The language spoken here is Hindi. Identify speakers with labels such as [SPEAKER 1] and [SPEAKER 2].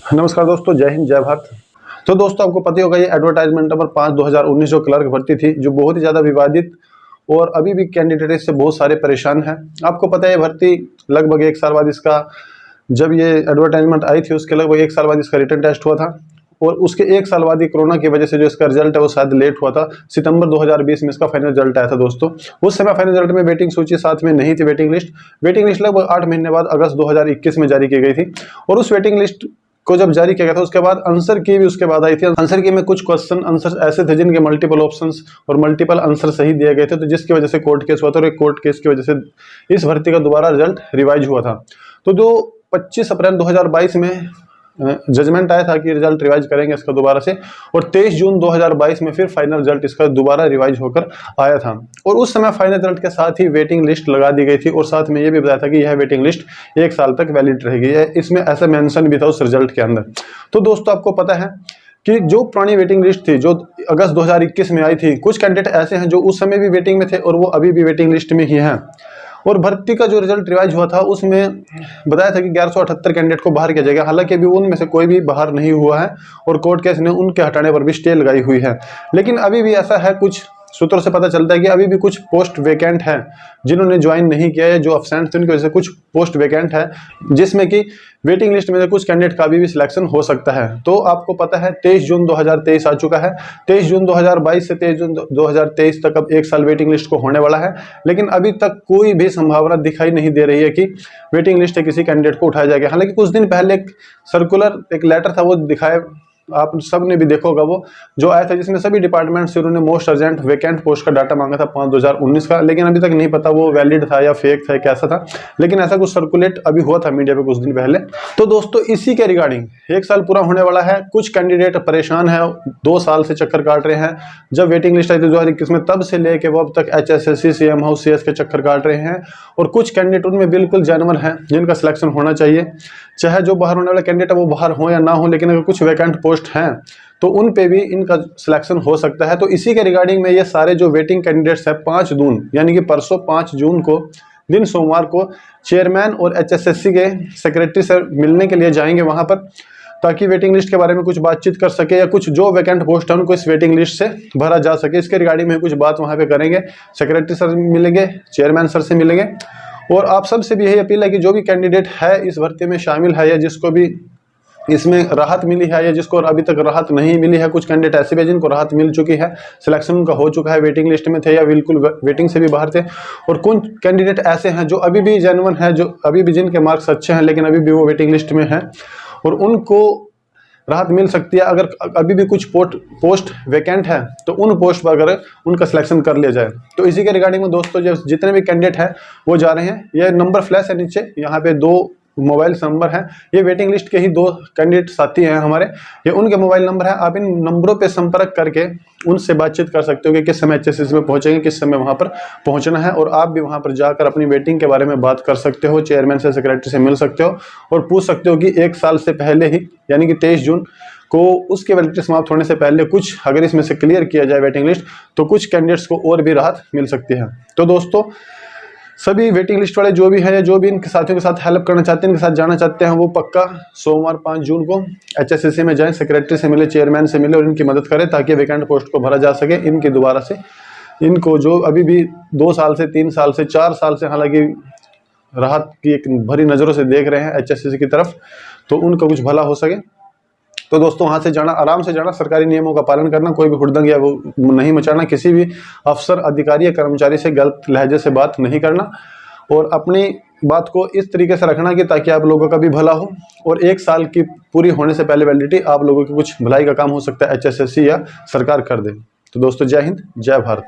[SPEAKER 1] नमस्कार दोस्तों, जय हिंद, जय भारत। तो दोस्तों, आपको पता ही होगा ये एडवर्टाइजमेंट नंबर 5/2019 जो क्लर्क भर्ती थी, जो बहुत ही ज़्यादा विवादित और अभी भी कैंडिडेट इससे बहुत सारे परेशान हैं। आपको पता है ये भर्ती लगभग 1 साल बाद इसका, जब ये एडवर्टाइजमेंट आई थी उसके लगभग 1 साल बाद इसका रिटन टेस्ट हुआ था और उसके 1 साल बाद ही कोरोना की वजह से जो इसका रिजल्ट है वो शायद लेट हुआ था। सितंबर 2020 में इसका फाइनल रिजल्ट आया था दोस्तों। उस समय फाइनल रिजल्ट में वेटिंग सूची साथ में नहीं थी। वेटिंग लिस्ट लगभग 8 महीने बाद अगस्त 2021 में जारी की गई थी और उस वेटिंग लिस्ट को जब जारी किया गया था उसके बाद आंसर की भी उसके बाद आई थी। आंसर की में कुछ क्वेश्चन आंसर ऐसे थे जिनके मल्टीपल ऑप्शंस और मल्टीपल आंसर सही दिए गए थे, तो जिसकी वजह से कोर्ट केस हुआ था और एक कोर्ट केस की वजह से इस भर्ती का दोबारा रिजल्ट रिवाइज हुआ था। तो जो 25 अप्रैल 2022 में जजमेंट आया था कि रिजल्ट रिवाइज करेंगे इसका दोबारा से, और 23 जून 2022 में फिर फाइनल रिजल्ट इसका दोबारा रिवाइज होकर आया था। और उस समय फाइनल रिजल्ट के साथ ही वेटिंग लिस्ट लगा दी गई थी और साथ में ये भी बताया था कि यह वेटिंग लिस्ट 1 साल तक वैलिड रहेगी। इसमें ऐसा मेंशन भी था उस रिजल्ट के अंदर। तो दोस्तों, आपको पता है कि जो पुरानी वेटिंग लिस्ट थी जो अगस्त 2021 में आई थी, कुछ कैंडिडेट ऐसे हैं जो उस समय भी वेटिंग में थे और वो अभी भी वेटिंग लिस्ट में ही हैं। और भर्ती का जो रिजल्ट रिवाइज हुआ था उसमें बताया था कि 1178 कैंडिडेट को बाहर किया जाएगा। हालांकि अभी उनमें से कोई भी बाहर नहीं हुआ है और कोर्ट केस ने उनके हटाने पर भी स्टे लगाई हुई है। लेकिन अभी भी ऐसा है, कुछ सूत्रों से पता चलता है कि अभी भी कुछ पोस्ट वैकेंट है। जिन्होंने ज्वाइन नहीं किया है, जो अब्सेंट थे, उनकी वजह से कुछ पोस्ट वैकेंट है, जिसमें कि वेटिंग लिस्ट में से कुछ कैंडिडेट का भी सिलेक्शन हो सकता है। तो आपको पता है 23 जून 2023 आ चुका है। 23 जून 2022 से 23 जून 2023 तक अब 1 साल वेटिंग लिस्ट को होने वाला है। लेकिन अभी तक कोई भी संभावना दिखाई नहीं दे रही है कि वेटिंग लिस्ट से किसी कैंडिडेट को उठाया जाएगा। हालांकि कुछ दिन पहले एक सर्कुलर, एक लेटर था, वो दिखाया, आप सब ने भी देखा होगा, वो जो आया था जिसमें सभी डिपार्टमेंट से उन्होंने मोस्ट अर्जेंट वैकेंट पोस्ट का डाटा मांगा था 5/2019 का। लेकिन अभी तक नहीं पता वो वैलिड था या फेक था, कैसा था। लेकिन ऐसा कुछ सर्कुलेट अभी हुआ था मीडिया पे कुछ दिन पहले। तो दोस्तों, इसी के रिगार्डिंग 1 साल पूरा होने वाला है। कुछ कैंडिडेट परेशान है, 2 साल से चक्कर काट रहे हैं। जब वेटिंग लिस्ट आई थी 2021 में, तब से लेके वो अब तक HSSC, CM हाउस, CS के चक्कर काट रहे हैं। और कुछ कैंडिडेट उनमें बिल्कुल जेन्युइन है, जिनका सिलेक्शन होना चाहिए। चाहे जो बाहर होने वाले कैंडिडेट है वो बाहर हो या ना हो, लेकिन अगर कुछ वैकेंट पोस्ट हैं तो उन पे भी इनका सिलेक्शन हो सकता है। तो इसी के रिगार्डिंग में ये सारे जो वेटिंग कैंडिडेट्स हैं 5 जून यानी कि परसों 5 जून को दिन सोमवार को चेयरमैन और HSSC के सेक्रेटरी से मिलने के लिए जाएंगे वहां पर, ताकि वेटिंग लिस्ट के बारे में कुछ बातचीत कर सके या कुछ जो वैकेंट पोस्ट है उनको इस वेटिंग लिस्ट से भरा जा सके। इसके रिगार्डिंग में कुछ बात वहां पे करेंगे। सेक्रेटरी सर मिलेंगे, चेयरमैन सर से मिलेंगे। और आप सबसे भी यही अपील है कि जो भी कैंडिडेट है इस भर्ती में शामिल है या जिसको भी इसमें राहत मिली है या जिसको अभी तक राहत नहीं मिली है, कुछ कैंडिडेट ऐसे भी जिनको राहत मिल चुकी है, सिलेक्शन उनका हो चुका है, वेटिंग लिस्ट में थे या बिल्कुल वेटिंग से भी बाहर थे। और कुछ कैंडिडेट ऐसे हैं जो अभी भी जेन्युइन है, जो अभी भी जिनके मार्क्स अच्छे हैं लेकिन अभी भी वो वेटिंग लिस्ट में है और उनको राहत मिल सकती है अगर अभी भी कुछ पोस्ट वैकेंट है, तो उन पोस्ट पर अगर उनका सिलेक्शन कर लिया जाए। तो इसी के रिगार्डिंग में दोस्तों, जो जितने भी कैंडिडेट हैं वो जा रहे हैं। ये नंबर फ्लैश है नीचे, यहाँ पे 2 मोबाइल नंबर हैं। ये वेटिंग लिस्ट के ही 2 कैंडिडेट साथी हैं हमारे, ये उनके मोबाइल नंबर है। आप इन नंबरों पे संपर्क करके उनसे बातचीत कर सकते हो कि किस समय HSSC में पहुंचेंगे, किस समय वहां पर पहुंचना है। और आप भी वहां पर जाकर अपनी वेटिंग के बारे में बात कर सकते हो, चेयरमैन से, सेक्रेटरी से मिल सकते हो और पूछ सकते हो कि 1 साल से पहले ही यानी कि 23 जून को उसके वैलिडिटी समाप्त होने से पहले कुछ अगर इसमें से क्लियर किया जाए वेटिंग लिस्ट, तो कुछ कैंडिडेट्स को और भी राहत मिल सकती है। तो दोस्तों, सभी वेटिंग लिस्ट वाले जो भी हैं या जो भी इनके साथियों के साथ हेल्प करना चाहते हैं, इनके साथ जाना चाहते हैं, वो पक्का सोमवार 5 जून को HSSC में जाएं, सेक्रेटरी से मिले, चेयरमैन से मिले और इनकी मदद करें ताकि वैकेंट पोस्ट को भरा जा सके। इनकी दोबारा से इनको जो अभी भी 2 साल से, 3 साल से, 4 साल से हालांकि राहत की एक भरी नज़रों से देख रहे हैं HSSC की तरफ, तो उनका कुछ भला हो सके। तो दोस्तों, वहाँ से जाना, आराम से जाना, सरकारी नियमों का पालन करना, कोई भी हुड़दंग या वो नहीं मचाना, किसी भी अफसर, अधिकारी या कर्मचारी से गलत लहजे से बात नहीं करना और अपनी बात को इस तरीके से रखना कि ताकि आप लोगों का भी भला हो। और 1 साल की पूरी होने से पहले वैलिडिटी आप लोगों की कुछ भलाई का काम हो सकता है HSSC या सरकार कर दे। तो दोस्तों, जय हिंद, जय भारत।